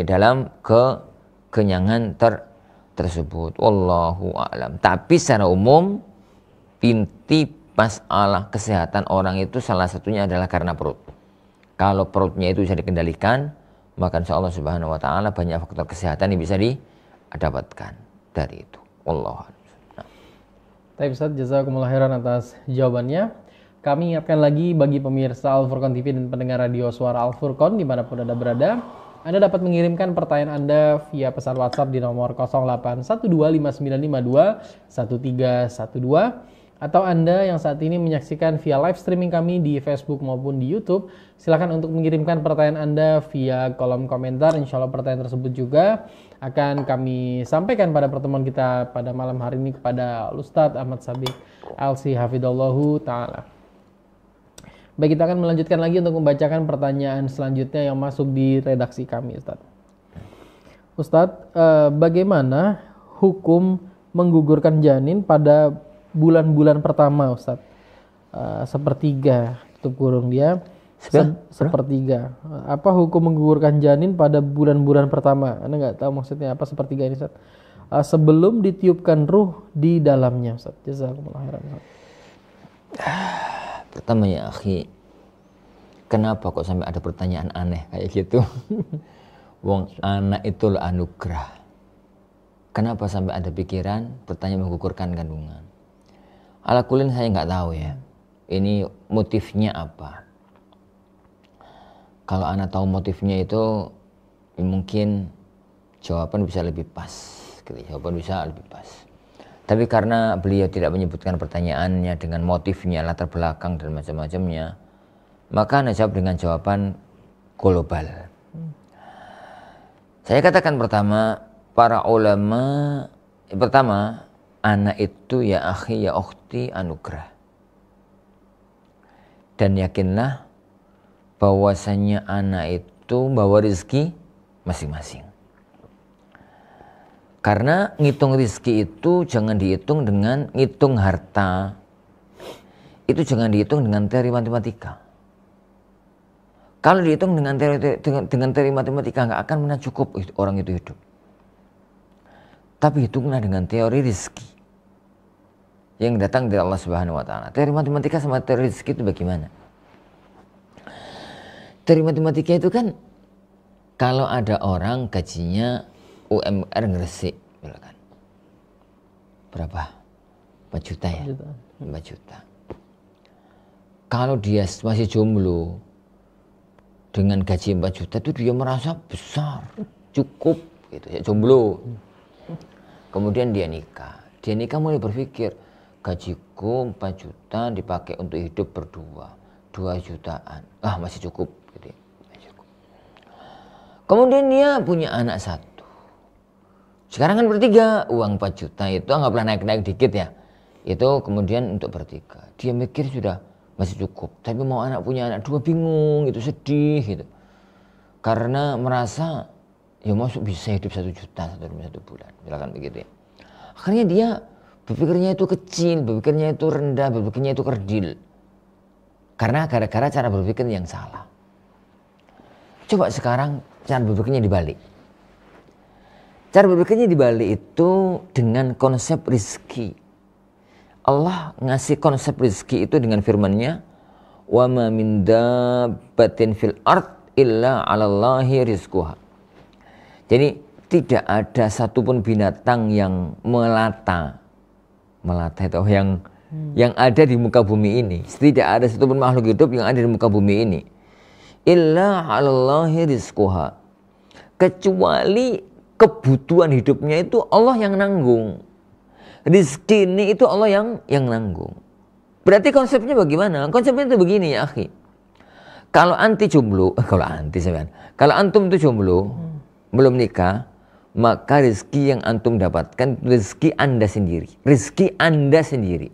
dalam kekenyangan tersebut. Wallahu a'lam. Tapi secara umum inti masalah kesehatan orang itu salah satunya adalah karena perut. Kalau perutnya itu bisa dikendalikan, maka insya Allah Subhanahu wa ta'ala banyak faktor kesehatan yang bisa didapatkan dari itu. Wallahu a'lam. Baik Ustaz, jazakumullah khairan atas jawabannya. Kami ingatkan lagi bagi pemirsa Al-Furqan TV dan pendengar radio suara Al-Furqan dimanapun Anda berada, Anda dapat mengirimkan pertanyaan Anda via pesan WhatsApp di nomor 081259521312, atau Anda yang saat ini menyaksikan via live streaming kami di Facebook maupun di YouTube, silakan untuk mengirimkan pertanyaan Anda via kolom komentar. Insya Allah pertanyaan tersebut juga akan kami sampaikan pada pertemuan kita pada malam hari ini kepada Ustadz Ahmad Sabiq Al-Si Hafidhallahu Ta'ala. Baik, kita akan melanjutkan lagi untuk membacakan pertanyaan selanjutnya yang masuk di redaksi kami, Ustadz. Ustadz, bagaimana hukum menggugurkan janin pada bulan-bulan pertama, Ustadz? Sepertiga, tutup kurung dia. Sepertiga. Apa hukum menggugurkan janin pada bulan-bulan pertama? Anda nggak tahu maksudnya apa sepertiga ini, Ustadz? Sebelum ditiupkan ruh di dalamnya, Ustadz. Jazakumullah khairan, Ustadz. Pertama ya akhi, kenapa kok sampai ada pertanyaan aneh kayak gitu? Wong anak itu anugerah. Kenapa sampai ada pikiran pertanyaan menggugurkan kandungan? Ala kulin saya nggak tahu ya. Ini motifnya apa? Kalau anak tahu motifnya itu mungkin jawaban bisa lebih pas. Jawaban bisa lebih pas. Tapi karena beliau tidak menyebutkan pertanyaannya dengan motifnya, latar belakang dan macam-macamnya, maka Anda jawab dengan jawaban global. Saya katakan pertama, para ulama, pertama, anak itu ya akhi ya ukhti anugerah. Dan yakinlah bahwasanya anak itu membawa rezeki masing-masing. Karena ngitung rezeki itu jangan dihitung dengan ngitung harta. Itu jangan dihitung dengan teori matematika. Kalau dihitung dengan teori matematika nggak akan pernah cukup orang itu hidup. Tapi hitunglah dengan teori rezeki yang datang dari Allah Subhanahu wa ta'ala. Teori matematika sama teori rezeki itu bagaimana? Teori matematika itu kan kalau ada orang gajinya UMR Gresik, kan. Berapa? 4 juta ya? 4 juta. Kalau dia masih jomblo dengan gaji 4 juta itu dia merasa besar, cukup gitu ya, jomblo. Kemudian dia nikah mulai berpikir, gajiku 4 juta dipakai untuk hidup berdua, 2 jutaan, masih cukup gitu ya. Kemudian dia punya anak 1. Sekarang kan bertiga, uang 4 juta itu anggaplah naik-naik dikit ya, itu kemudian untuk bertiga. Dia mikir sudah masih cukup, tapi mau punya anak 2 bingung gitu, sedih gitu, karena merasa ya masuk bisa hidup 1 juta 1 bulan, misalkan begitu ya. Akhirnya dia berpikirnya itu kecil, berpikirnya itu rendah, berpikirnya itu kerdil. Karena gara-gara cara berpikir yang salah. Coba sekarang cara berpikirnya dibalik. Cara berpikirnya dibalik itu dengan konsep rizki. Allah ngasih konsep rizki itu dengan firman-Nya, "Wa ma min dabbatin fil ard illa 'alallahi rizquha." Jadi tidak ada satupun binatang yang melata itu yang ada di muka bumi ini. Tidak ada satupun makhluk hidup yang ada di muka bumi ini. Illa 'alallahi rizquha. Kecuali kebutuhan hidupnya itu Allah yang nanggung. Rizki ini itu Allah yang nanggung. Berarti konsepnya bagaimana? Konsepnya itu begini ya akhi. Kalau antum itu jomblo, belum nikah, maka rezeki yang antum dapatkan rezeki Anda sendiri. Rezeki Anda sendiri.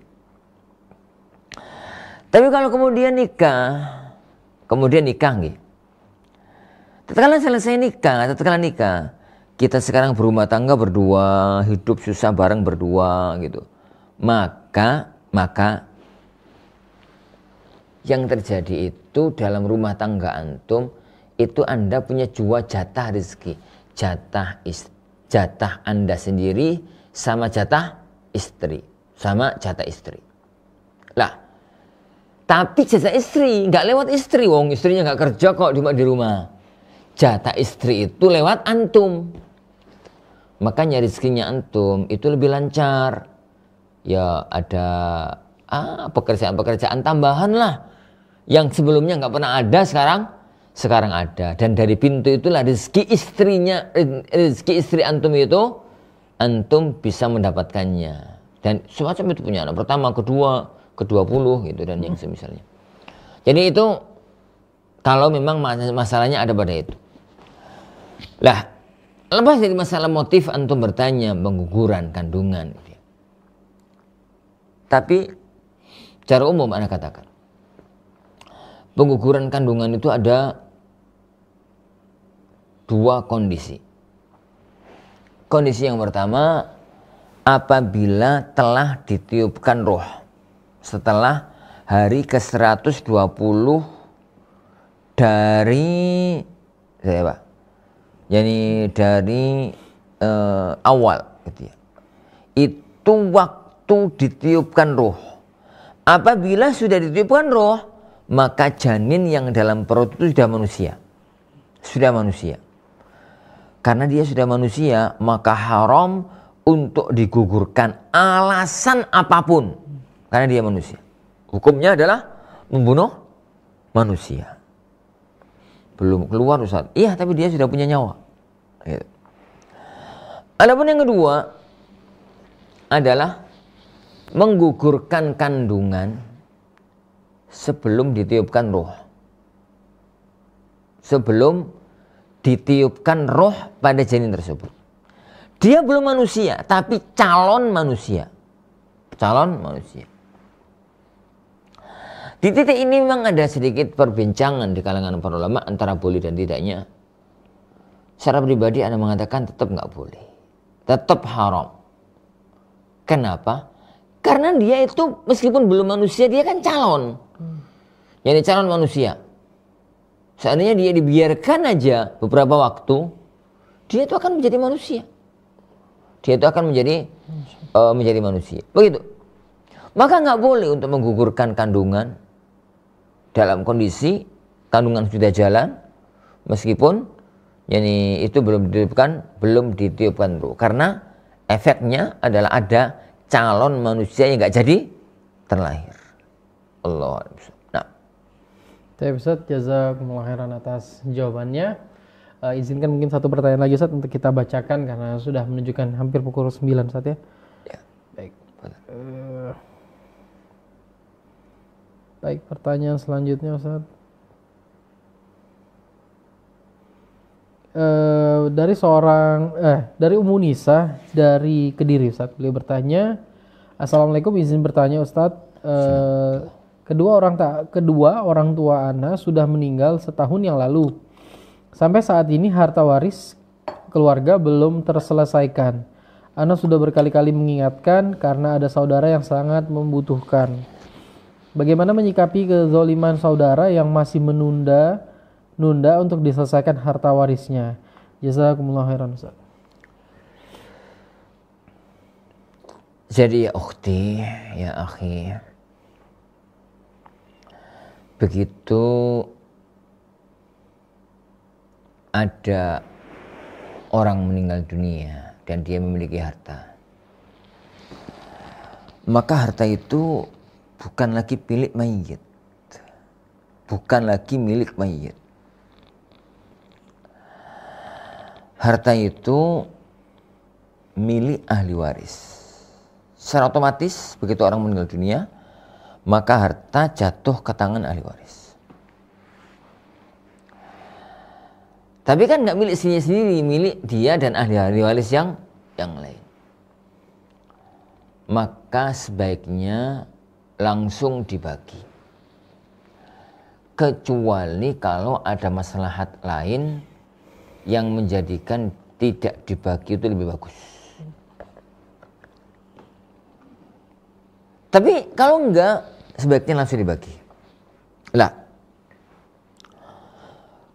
Tapi kalau kemudian nikah nih. Tatkala selesai nikah, kita sekarang berumah tangga berdua, hidup susah bareng berdua gitu. Maka yang terjadi itu dalam rumah tangga antum itu Anda punya 2 jatah rezeki. Jatah Anda sendiri sama jatah istri. Lah, tapi jatah istri nggak lewat istri, wong istrinya nggak kerja kok, cuma di rumah. Jatah istri itu lewat antum. Makanya rezekinya antum itu lebih lancar. Ya ada pekerjaan tambahan lah yang sebelumnya nggak pernah ada, sekarang ada. Dan dari pintu itulah rezeki istri antum itu antum bisa mendapatkannya. Dan semacam itu punya anak pertama, kedua, ke-20 gitu dan yang semisalnya. Jadi itu kalau memang masalahnya ada pada itu. Lah, lepas dari masalah motif antum bertanya pengguguran kandungan. Tapi secara umum Anda katakan pengguguran kandungan itu ada 2 kondisi. Kondisi yang pertama, apabila telah ditiupkan roh setelah hari ke-120 dari awal gitu ya. Itu waktu ditiupkan roh. Apabila sudah ditiupkan roh, maka janin yang dalam perut itu sudah manusia. Karena dia sudah manusia, maka haram untuk digugurkan alasan apapun. Karena dia manusia. Hukumnya adalah membunuh manusia. Belum keluar Ustaz. Iya, tapi dia sudah punya nyawa. Gitu. Adapun yang kedua adalah menggugurkan kandungan sebelum ditiupkan roh. Sebelum ditiupkan roh pada janin tersebut. Dia belum manusia, tapi calon manusia. Di titik ini memang ada sedikit perbincangan di kalangan para ulama antara boleh dan tidaknya. Secara pribadi Anda mengatakan tetap nggak boleh, tetap haram. Kenapa? Karena dia itu meskipun belum manusia, dia kan calon. Jadi calon manusia. Seandainya dia dibiarkan aja beberapa waktu, dia itu akan menjadi manusia. Dia itu akan menjadi manusia. Begitu. Maka nggak boleh untuk menggugurkan kandungan dalam kondisi kandungan sudah jalan, meskipun itu belum ditiupkan roh. Karena efeknya adalah ada calon manusia yang nggak jadi terlahir. Allah. Nah. Ustaz, jazakumullah khairan atas jawabannya. Izinkan mungkin satu pertanyaan lagi Ustaz untuk kita bacakan karena sudah menunjukkan hampir pukul 9 Ustaz ya. Ya. Baik. Baik, pertanyaan selanjutnya Ustaz. Dari Ummu Nisa dari Kediri Ustaz. Beliau bertanya, Assalamualaikum, izin bertanya Ustaz. Kedua orang tua Ana sudah meninggal setahun yang lalu. Sampai saat ini harta waris keluarga belum terselesaikan. Ana sudah berkali-kali mengingatkan karena ada saudara yang sangat membutuhkan. Bagaimana menyikapi kezaliman saudara yang masih menunda untuk diselesaikan harta warisnya? Jazakumullah khairan Ustaz. Jadi ya ukhti, ya akhi, begitu ada orang meninggal dunia dan dia memiliki harta, maka harta itu bukan lagi milik mayit, bukan lagi milik mayit. Harta itu milik ahli waris. Secara otomatis begitu orang meninggal dunia, maka harta jatuh ke tangan ahli waris. Tapi kan nggak milik sendiri, milik dia dan ahli waris yang lain. Maka sebaiknya langsung dibagi. Kecuali kalau ada maslahat lain yang menjadikan tidak dibagi itu lebih bagus. Tapi kalau enggak, sebaiknya langsung dibagi. Lah,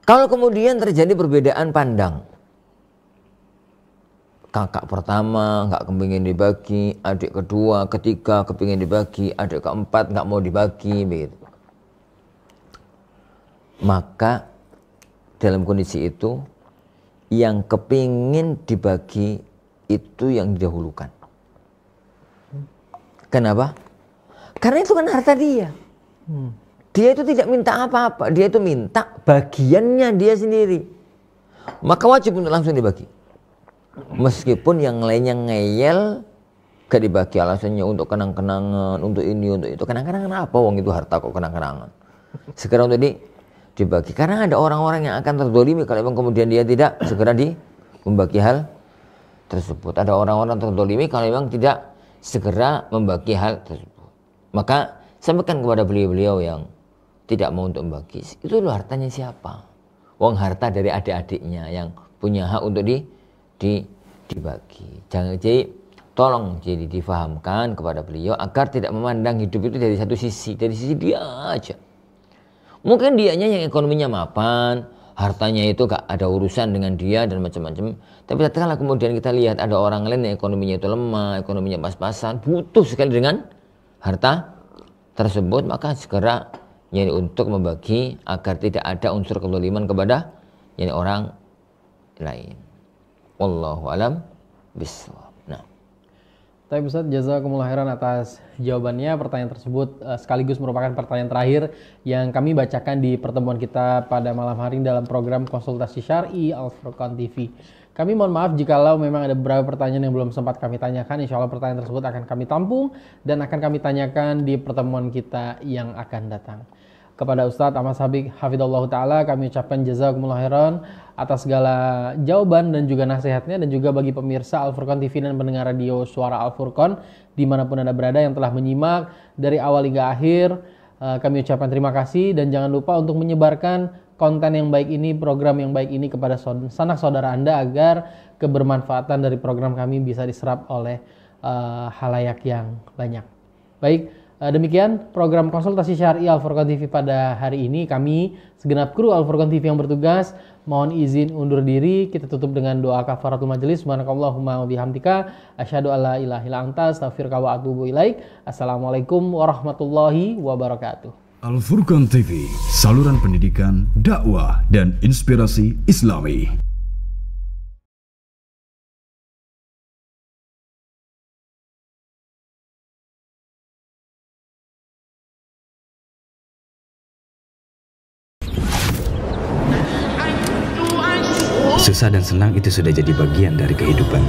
kalau kemudian terjadi perbedaan pandang, kakak pertama nggak kepingin dibagi, adik kedua, ketiga kepingin dibagi, adik keempat nggak mau dibagi, begitu. Maka dalam kondisi itu, yang kepingin dibagi itu yang didahulukan. Kenapa? Karena itu kan harta dia. Dia itu tidak minta apa-apa, dia itu minta bagiannya dia sendiri. Maka wajib untuk langsung dibagi. Meskipun yang lainnya ngeyel, gak dibagi, alasannya untuk kenang-kenangan, untuk ini, untuk itu. Kenang-kenangan apa? Wong itu harta kok kenang-kenangan. Segera untuk dibagi. Karena ada orang-orang yang akan terzolimi kalau memang kemudian dia tidak segera membagi hal tersebut. Ada orang-orang terzolimi kalau memang tidak segera membagi hal tersebut. Maka sampaikan kepada beliau-beliau yang tidak mau untuk membagi, itu loh hartanya siapa? Wong harta dari adik-adiknya yang punya hak untuk dibagi. Jangan, jadi tolong jadi difahamkan kepada beliau agar tidak memandang hidup itu dari satu sisi, dari sisi dia aja. Mungkin dianya yang ekonominya mapan, hartanya itu gak ada urusan dengan dia dan macam-macam. Tapi tatkala kemudian kita lihat ada orang lain yang ekonominya itu lemah, ekonominya pas-pasan, butuh sekali dengan harta tersebut, maka segera untuk membagi agar tidak ada unsur kezaliman kepada orang lain. Wallahu alam bishawab. Tapi Ustaz, jazakumullah khairan atas jawabannya. Pertanyaan tersebut sekaligus merupakan pertanyaan terakhir yang kami bacakan di pertemuan kita pada malam hari ini dalam program konsultasi syar'i Al-Furqan TV. Kami mohon maaf jikalau memang ada beberapa pertanyaan yang belum sempat kami tanyakan. Insya Allah pertanyaan tersebut akan kami tampung dan akan kami tanyakan di pertemuan kita yang akan datang. Kepada Ustadz Ahmad Sabik hafidhallahu ta'ala, kami ucapkan jazakumullah khairan atas segala jawaban dan juga nasihatnya, dan juga bagi pemirsa Al-Furqan TV dan pendengar radio Suara Al-Furqan dimanapun Anda berada yang telah menyimak dari awal hingga akhir, kami ucapkan terima kasih, dan jangan lupa untuk menyebarkan konten yang baik ini, program yang baik ini kepada sanak saudara Anda agar kebermanfaatan dari program kami bisa diserap oleh halayak yang banyak. Baik, demikian program konsultasi syar'i Al-Furqan TV pada hari ini. Kami segenap kru Al-Furqan TV yang bertugas mohon izin undur diri. Kita tutup dengan doa kafaratul majelis. Subhanakallahumma wa bihamdika asyhadu alla ilaha illa anta astaghfiruka wa atubu ilaik. Assalamualaikum warahmatullahi wabarakatuh. Al-Furqan TV, saluran pendidikan, dakwah dan inspirasi Islami. Susah dan senang itu sudah jadi bagian dari kehidupan.